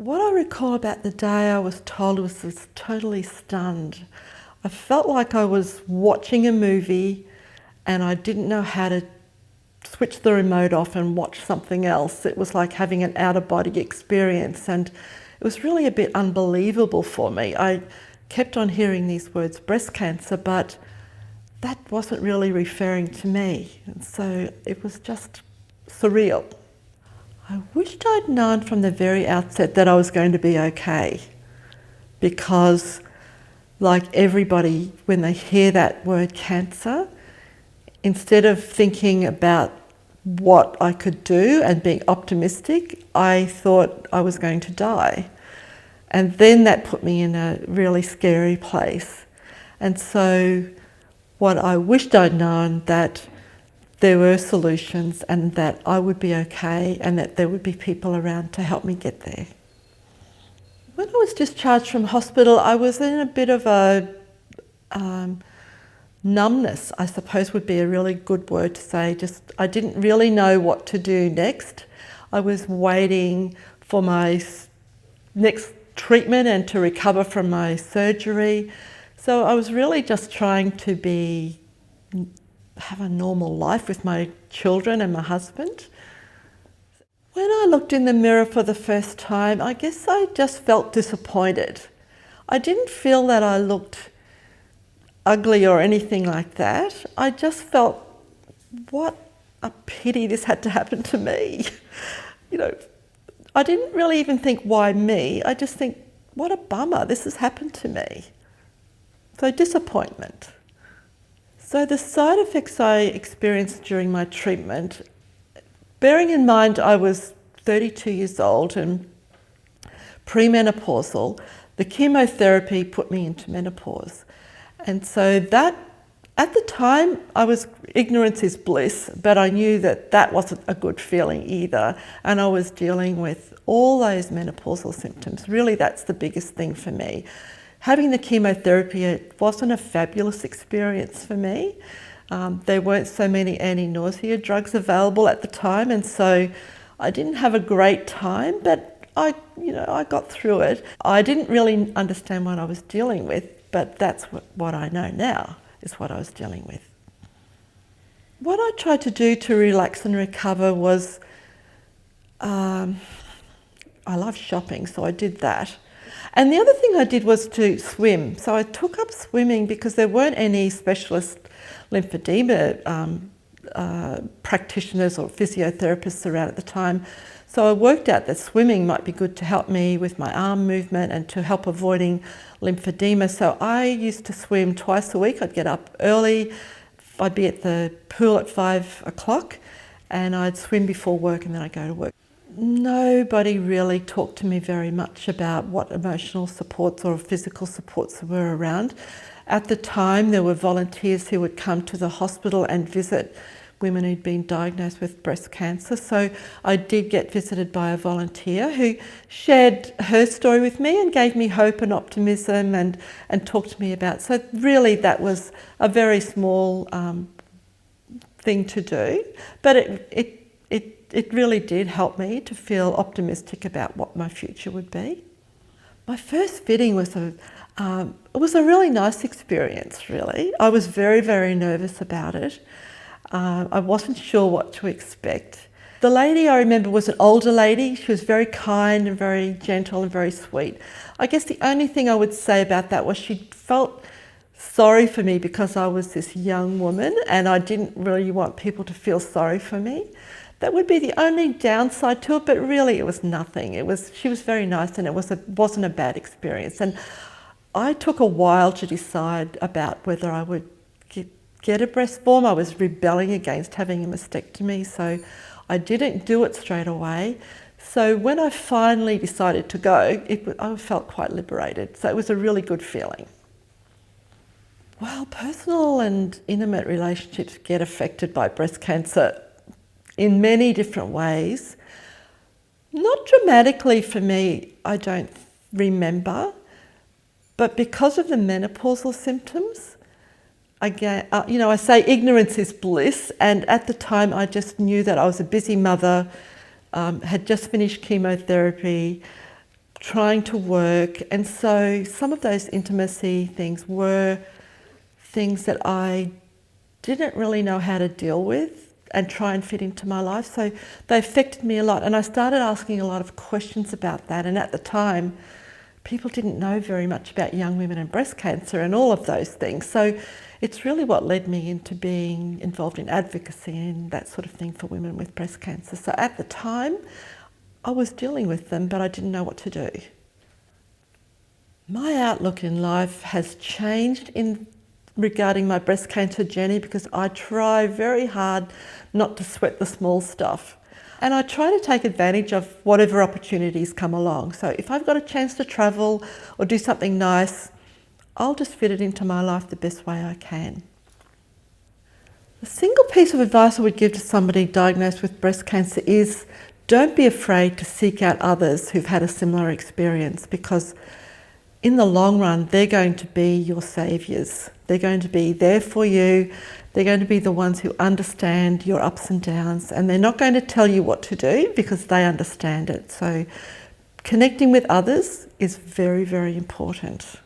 What I recall about the day I was told was totally stunned. I felt like I was watching a movie and I didn't know how to switch the remote off and watch something else. It was like having an out-of-body experience, and it was really a bit unbelievable for me. I kept on hearing these words, breast cancer, but that wasn't really referring to me. And so it was just surreal. I wished I'd known from the very outset that I was going to be okay, because like everybody, when they hear that word cancer, instead of thinking about what I could do and being optimistic, I thought I was going to die. And then that put me in a really scary place. And so what I wished I'd known, that there were solutions and that I would be okay and that there would be people around to help me get there. When I was discharged from hospital, I was in a bit of a numbness, I suppose would be a really good word to say. Just, I didn't really know what to do next. I was waiting for my next treatment and to recover from my surgery. So I was really just trying to have a normal life with my children and my husband. When I looked in the mirror for the first time, I guess I just felt disappointed. I didn't feel that I looked ugly or anything like that. I just felt, what a pity this had to happen to me. You know, I didn't really even think, why me? I just think, what a bummer, this has happened to me. So disappointment. So the side effects I experienced during my treatment, bearing in mind I was 32 years old and premenopausal, the chemotherapy put me into menopause. And so that, at the time, ignorance is bliss, but I knew that that wasn't a good feeling either. And I was dealing with all those menopausal symptoms. Really, that's the biggest thing for me. Having the chemotherapy, it wasn't a fabulous experience for me. There weren't so many anti-nausea drugs available at the time, and so I didn't have a great time, but I got through it. I didn't really understand what I was dealing with, but that's what I know now is what I was dealing with. What I tried to do to relax and recover was, I love shopping, so I did that. And the other thing I did was to swim. So I took up swimming because there weren't any specialist lymphedema practitioners or physiotherapists around at the time. So I worked out that swimming might be good to help me with my arm movement and to help avoiding lymphedema. So I used to swim twice a week. I'd get up early, I'd be at the pool at 5 o'clock, and I'd swim before work and then I'd go to work. Nobody really talked to me very much about what emotional supports or physical supports were around. At the time, there were volunteers who would come to the hospital and visit women who'd been diagnosed with breast cancer. So I did get visited by a volunteer who shared her story with me and gave me hope and optimism and talked to me about. So really that was a very small thing to do, but it really did help me to feel optimistic about what my future would be. My first fitting was it was a really nice experience, really. I was very, very nervous about it. I wasn't sure what to expect. The lady I remember was an older lady. She was very kind and very gentle and very sweet. I guess the only thing I would say about that was she felt sorry for me because I was this young woman and I didn't really want people to feel sorry for me. That would be the only downside to it, but really it was nothing. She was very nice and it wasn't a bad experience. And I took a while to decide about whether I would get a breast form. I was rebelling against having a mastectomy, so I didn't do it straight away. So when I finally decided to go, I felt quite liberated. So it was a really good feeling. Well, personal and intimate relationships get affected by breast cancer in many different ways. Not dramatically for me, I don't remember, but because of the menopausal symptoms, again, I say ignorance is bliss, and at the time I just knew that I was a busy mother, had just finished chemotherapy, trying to work. And so some of those intimacy things were things that I didn't really know how to deal with and try and fit into my life. So they affected me a lot. And I started asking a lot of questions about that. And at the time, people didn't know very much about young women and breast cancer and all of those things. So it's really what led me into being involved in advocacy and that sort of thing for women with breast cancer. So at the time, I was dealing with them, but I didn't know what to do. My outlook in life has changed regarding my breast cancer journey because I try very hard not to sweat the small stuff. And I try to take advantage of whatever opportunities come along. So if I've got a chance to travel or do something nice, I'll just fit it into my life the best way I can. The single piece of advice I would give to somebody diagnosed with breast cancer is don't be afraid to seek out others who've had a similar experience, because in the long run, they're going to be your saviours. They're going to be there for you. They're going to be the ones who understand your ups and downs, and they're not going to tell you what to do because they understand it. So connecting with others is very, very important.